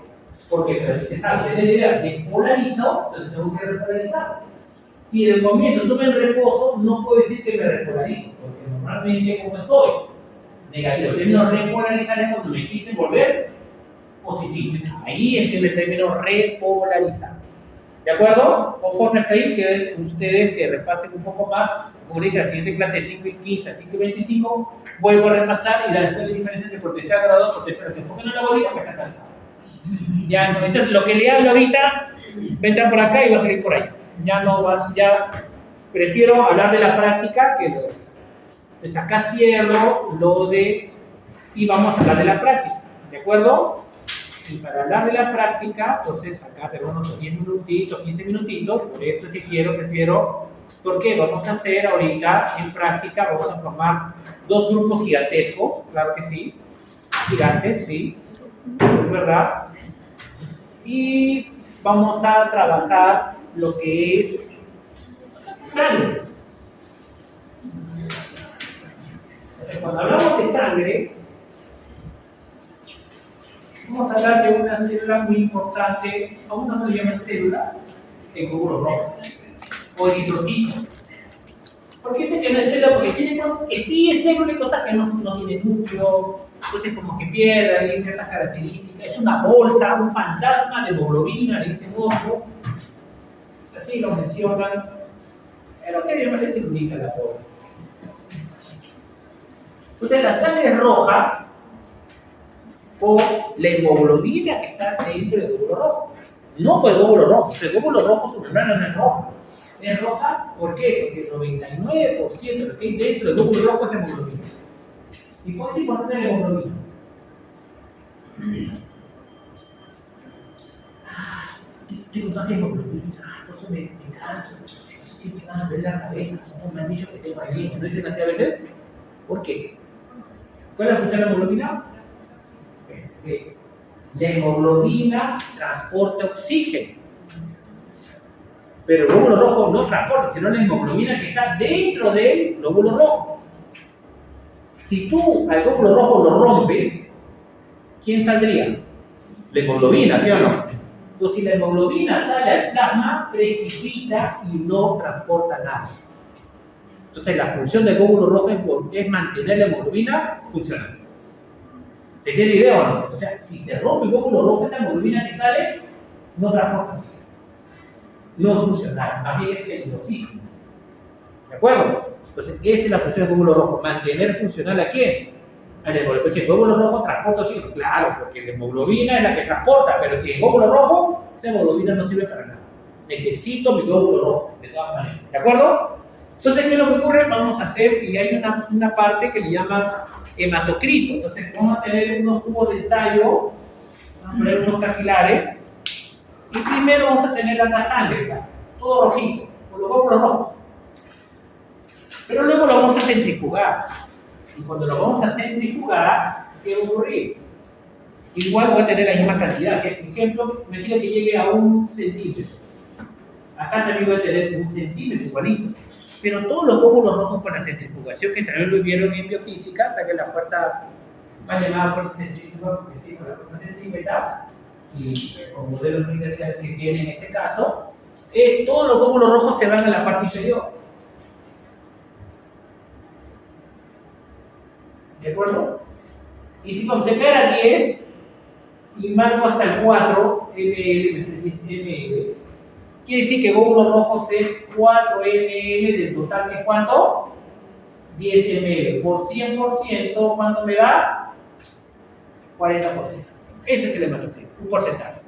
porque te sabes, ¿te entiendes la idea? Despolarizo, entonces tengo que repolarizar. Si en el comienzo estuve en reposo, no puedo decir que me repolarizo, porque normalmente como estoy negativo. El término repolarizar es cuando me quise volver positivo. Ahí es que el término repolarizar. ¿De acuerdo? Conforme hasta ahí, queden ustedes que repasen un poco más. Como dije, la siguiente clase de 5 y 15 a 5 y 25, vuelvo a repasar y la diferencia entre potencial graduado y potencial acción. ¿Por qué no la voy a porque está cansado? Ya, entonces lo que le hablo ahorita, vendrá por acá y va a salir por ahí. Ya no va, ya prefiero hablar de la práctica que lo de. Pues acá cierro lo de, y vamos a hablar de la práctica, ¿de acuerdo? Y para hablar de la práctica, entonces acá tengo unos 10 minutitos, 15 minutitos, por eso es que prefiero, porque vamos a hacer ahorita en práctica, vamos a formar dos grupos gigantescos, claro que sí, gigantes, sí, eso es verdad, y vamos a trabajar lo que es sangre. Cuando hablamos de sangre, vamos a hablar de una célula muy importante, aún no se llama célula, el glóbulo rojo, o eritrocito. ¿Por qué se llama célula? Porque tiene cosas que sí es célula y cosas que no tiene núcleo, entonces como que pierde ahí ciertas características, es una bolsa, un fantasma de hemoglobina, le dicen otro, así lo mencionan, pero ¿qué le parece que ubica la pobre? Entonces la sangre es roja por la hemoglobina que está dentro del glóbulo rojo. No por el glóbulo rojo, el glóbulo rojo su membrana no es roja. Es roja, ¿por qué? Porque el 99% de lo que hay dentro del glóbulo rojo es hemoglobina. ¿Y por qué es importante la hemoglobina? Tengo tanta hemoglobina, por eso me canso. Estoy pegando en la cabeza, como me han dicho que tengo ahí. ¿No dicen así a veces? ¿Por qué? ¿Pueden escuchar la hemoglobina? La hemoglobina transporta oxígeno, pero el glóbulo rojo no transporta, sino la hemoglobina que está dentro del glóbulo rojo. Si tú al glóbulo rojo lo rompes, ¿quién saldría? La hemoglobina, ¿sí o no? Entonces, si la hemoglobina sale al plasma, precipita y no transporta nada. Entonces, la función del glóbulo rojo es mantener la hemoglobina funcionando. ¿Se tiene idea o no? O sea, si se rompe el glóbulo rojo, esa hemoglobina que sale no transporta nada. No es funcional, más bien es peligrosísimo. ¿De acuerdo? Entonces, esa es la función del glóbulo rojo. Mantener funcional ¿a quién? En el glóbulo, el glóbulo rojo transporta oxígeno. Claro, porque la hemoglobina es la que transporta, pero si el glóbulo rojo, esa hemoglobina no sirve para nada. Necesito mi glóbulo rojo, de todas maneras. ¿De acuerdo? Entonces, ¿qué es lo que ocurre? Vamos a hacer, y hay una parte que le llama hematocrito. Entonces, vamos a tener unos tubos de ensayo, vamos a poner unos capilares, y primero vamos a tener la sangre, ¿verdad? Todo rojito, con los glóbulos rojos. Pero luego lo vamos a centrifugar. Y cuando lo vamos a centrifugar, ¿qué va a ocurrir? Igual voy a tener la misma cantidad. Por ejemplo, me dice que llegue a 1 centímetro. Acá también voy a tener 1 centímetro igualito. Pero todos los glóbulos rojos con la centrifugación, que también lo vieron en biofísica, o sea que la fuerza va llamada fuerza centrífuga, porque sí, con la fuerza centrípeta, y con modelos inerciales que tienen en ese caso, todos los glóbulos rojos se van a la parte inferior. ¿De acuerdo? Y si como se cae a 10 y marco hasta el 4, ml, 10 ml, quiere decir que glóbulos rojos es 4 ml del total, que es ¿cuánto? 10 ml. Por 100%, ¿cuánto me da? 40%. Ese es el hematocrito, un porcentaje.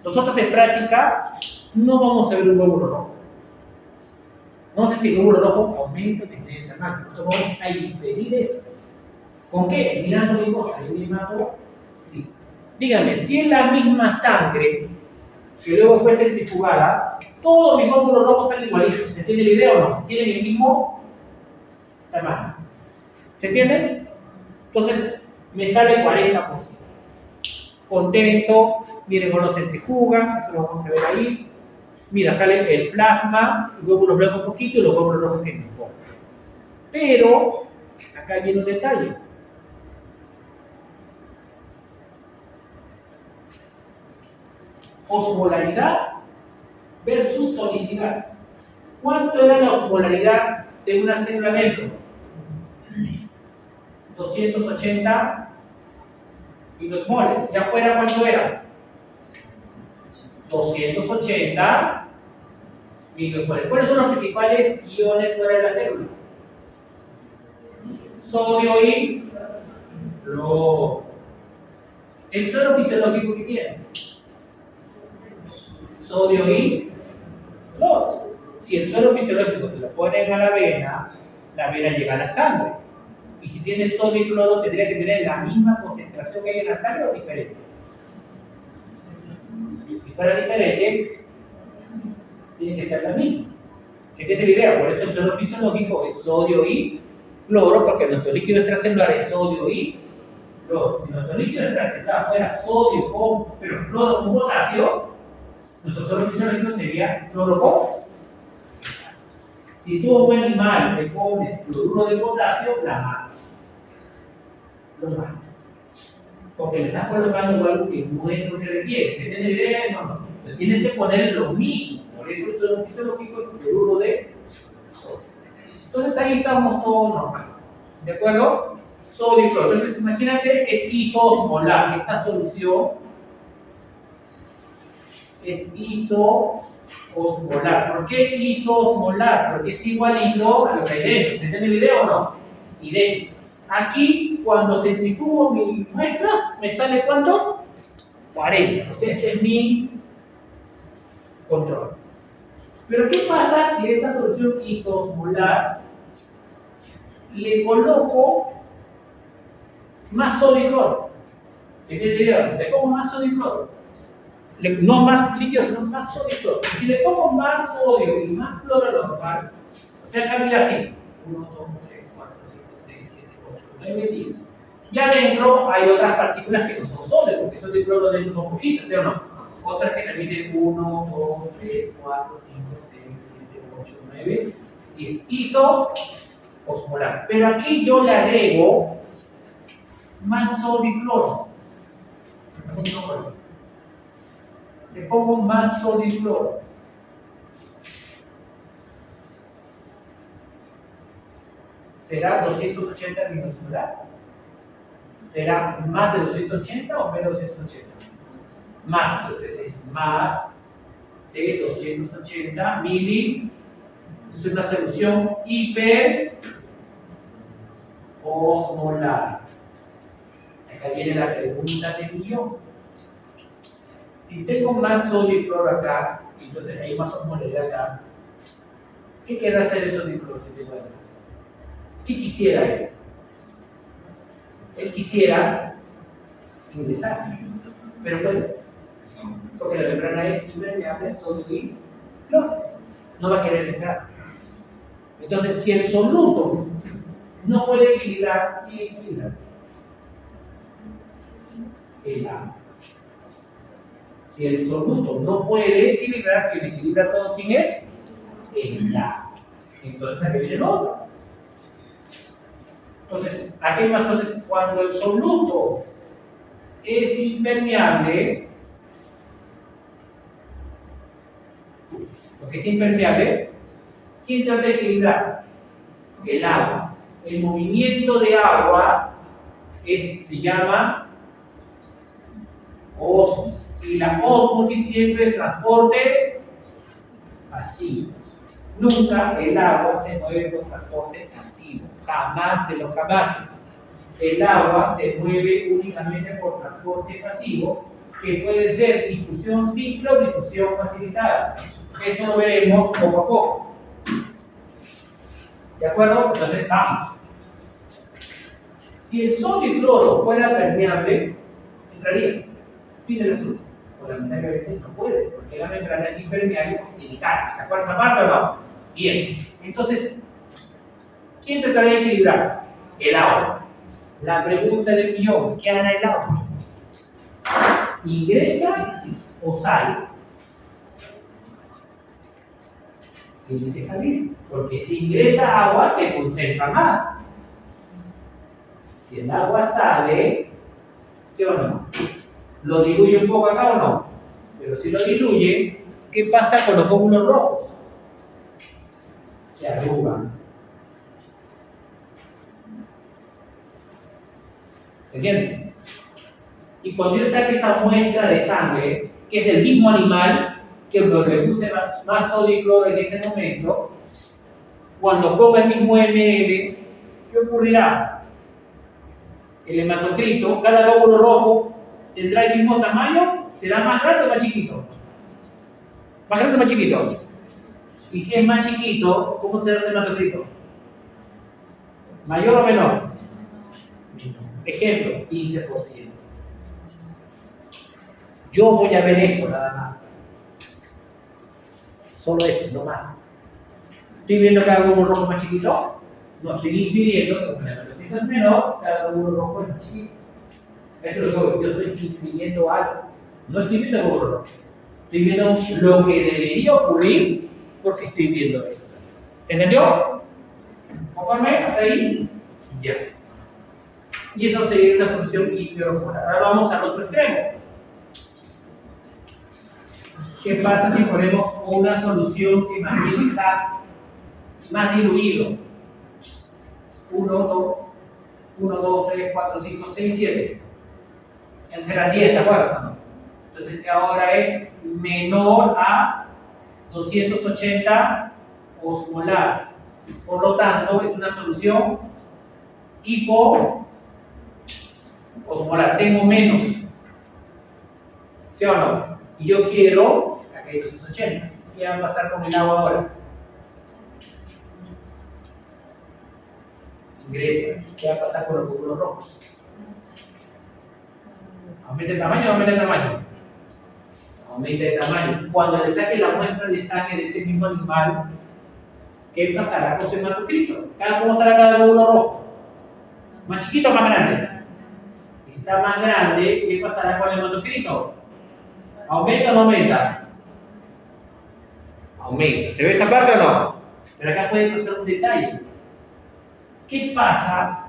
Nosotros en práctica no vamos a ver un glóbulo rojo. No sé si el glóbulo rojo aumenta o disminuye el tamaño. Nosotros vamos a inferir eso. ¿Con qué? Mirando mi cosa, yo me mato. Dígame, si es la misma sangre que luego fue centrifugada, todos mis glóbulos rojos están igualitos. ¿Se entiende la idea o no? Tienen el mismo tamaño. ¿Se entiende? Entonces, me sale 40%. Contento, miren cómo lo centrifugan, eso lo vamos a ver ahí. Mira, sale el plasma, los glóbulos blancos un poquito y los glóbulos rojos que no importa. Pero, acá viene un detalle. Osmolaridad versus tonicidad. ¿Cuánto era la osmolaridad de una célula dentro? 280 milosmoles. ¿Y afuera cuánto era? 280 milosmoles. ¿Cuáles son los principales iones fuera de la célula? Sodio y cloro. El suelo fisiológico que tiene. Sodio y cloro. Si el suelo fisiológico te lo ponen a la vena llega a la sangre. Y si tiene sodio y cloro, tendría que tener la misma concentración que hay en la sangre o diferente. Si fuera diferente, tiene que ser la misma. ¿Se entiende la idea? Por eso el suelo fisiológico es sodio y cloro, porque nuestro líquido extracelular es sodio y cloro. Si nuestro líquido extracelular fuera sodio pero cloro con potasio, nuestro suelo fisiológico sería cloro con. Si tú a un animal le pones cloruro de potasio, la matas. Lo matas. Porque le estás colocando algo que no es lo que se requiere. ¿Se tiene la idea? No. Le tienes que poner lo mismo. Por eso el suelo fisiológico es cloruro de sodio. Entonces ahí estamos todos normal. ¿De acuerdo? Sodio y cloro. Entonces imagínate, es isoosmolar. Esta solución es isoosmolar. ¿Por qué isoosmolar? Porque es igualito a lo que hay dentro. ¿Se entiende la idea o no? Idéntico. Aquí, cuando centrifugo mi muestra, me sale ¿cuánto? 40. O sea, este es mi control. Pero ¿qué pasa si esta solución isoosmolar le coloco más sodio y cloro? ¿Se entiende la idea? Le pongo más sodio y cloro. No más líquido, sino más sodio y cloro. Si le pongo más sodio y más cloro normal, o sea, cambia así. 1, 2, 3, 4, 5, 6, 7, 8, 9, 10. Y adentro hay otras partículas que no son sodio, porque sodio y cloro dentro son poquitos, ¿sí o no? Otras que también tienen 1, 2, 3, 4, 5, 6, 7, 8, 9, 10. Isoosmolar. Pero aquí yo le agrego más sodio y cloro. Le pongo más sodio y cloro. ¿Será 280 milimolar? ¿Será más de 280 o menos de 280? Más, entonces es más de 280 mili. Es una solución hiperosmolar. Acá viene la pregunta del millón. Si tengo más sodio y cloro acá, entonces hay más osmolaridad acá. ¿Qué querrá hacer el sodio y cloro si tengo acá? ¿Qué quisiera él? Él quisiera ingresar, pero puede, porque la membrana es impermeable, sodio y cloro. No va a querer entrar. Entonces, si el soluto no puede equilibrar, ¿quién equilibra? El agua. Si el soluto no puede equilibrar, quien equilibra todo, ¿quién es? El agua. Entonces, aquí viene el otro. Entonces, aquí hay más cosas. Cuando el soluto es impermeable, lo que es impermeable, ¿quién trata de equilibrar? El agua. El movimiento de agua se llama ósmosis. Y la ósmosis siempre es transporte pasivo. Nunca el agua se mueve por transporte activo. Jamás de los jamás. El agua se mueve únicamente por transporte pasivo, que puede ser difusión simple o difusión facilitada. Eso lo veremos poco a poco. ¿De acuerdo? Entonces, vamos. Si el sodio y cloro fuera permeable, entraría. Fin del asunto. Por la mitad que no puede, porque la membrana es impermeable y tiene carga. ¿Se acuerdan esa parte o no? Bien. Entonces, ¿quién trataría de equilibrar? El agua. La pregunta del millón, ¿qué hará el agua? ¿Ingresa o sale? Tiene que salir, porque si ingresa agua se concentra más. Si el agua sale, ¿sí o no? ¿Lo diluye un poco acá o no? Pero si lo diluye, ¿qué pasa con los glóbulos rojos? Se arrugan. ¿Se entiende? Y cuando yo saque esa muestra de sangre, que es el mismo animal que lo que puse más sodio y cloro en ese momento, cuando ponga el mismo ml, ¿qué ocurrirá? El hematocrito, cada glóbulo rojo, tendrá el mismo tamaño, será más grande o más chiquito. Más grande o más chiquito. Y si es más chiquito, ¿cómo será ese hematocrito? ¿Mayor o menor? Ejemplo, 15%. Yo voy a ver esto nada más. Solo eso, no más. ¿Estoy viendo cada glóbulo rojo más chiquito? No, estoy impidiendo que como el hematocrito es menor, cada glóbulo rojo es más chiquito. Eso es lo que yo estoy infiriendo algo. No estoy viendo el glóbulo rojo. Estoy viendo lo que debería ocurrir porque estoy viendo esto. ¿Se entendió? ¿Conforme? ¿Hasta ahí? Ya. Y eso sería una solución hiperosmolar. Ahora vamos al otro extremo. ¿Qué pasa si ponemos una solución que más bien está más diluido? 1, 2, 3, 4, 5, 6, 7. Serán 10, ¿se acuerdan? ¿No? Entonces ahora es menor a 280 osmolar. Por lo tanto, es una solución hipoosmolar. Tengo menos. ¿Sí o no? Y yo quiero aquellos 280. ¿Qué va a pasar con el agua ahora? Ingresa. ¿Qué va a pasar con los glóbulos rojos? ¿Aumenta el tamaño o no aumenta el tamaño? Aumenta el tamaño. Cuando le saque la muestra de sangre de ese mismo animal, ¿qué pasará con su hematocrito? ¿Cómo estará cada glóbulo rojo? ¿Más chiquito o más grande? Si está más grande, ¿qué pasará con el hematocrito? ¿Aumenta o no aumenta? Aumenta. ¿Se ve esa parte o no? Pero acá puedes hacer un detalle. ¿Qué pasa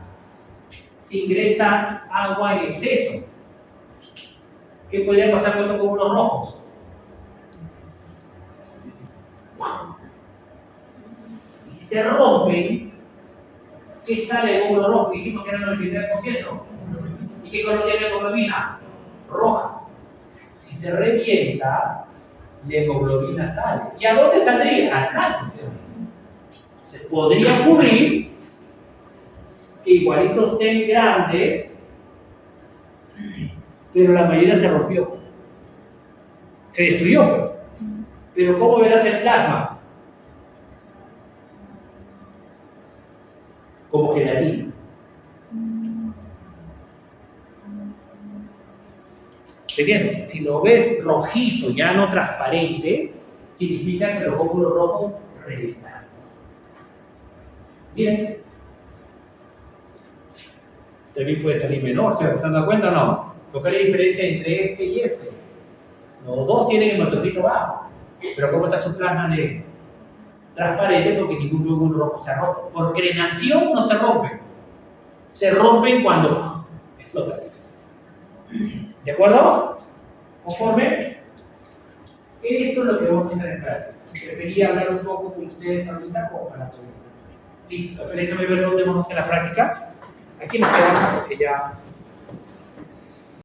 si ingresa agua en exceso? ¿Qué podría pasar con esos glóbulos rojos? Y si se rompen, ¿qué sale de glóbulo rojo? Dijimos que era el 93%. ¿Y qué color tiene la hemoglobina? Roja. Si se revienta, la hemoglobina sale. ¿Y a dónde saldría? Acá. Entonces, podría ocurrir que igualitos estén grandes pero la mayoría se rompió. Se destruyó, pues. Pero ¿cómo verás el plasma? Como gelatina. ¿Se entiende? Si lo ves rojizo, ya no transparente, significa que los glóbulos rojos reventaron. Bien. También puede salir menor, ¿se están dando cuenta o no? ¿Cuál es la diferencia entre este y este? Los dos tienen hematocrito bajo, pero ¿cómo está su plasma negro? Transparente porque ningún glóbulo rojo se rompe. Por crenación no se rompen. Se rompen cuando explotan. ¿De acuerdo? ¿Conforme? Eso es lo que vamos a hacer en práctica. Debería hablar un poco con ustedes ahorita como para poder. Listo, déjame ver dónde vamos a hacer la práctica. Aquí nos quedamos porque ya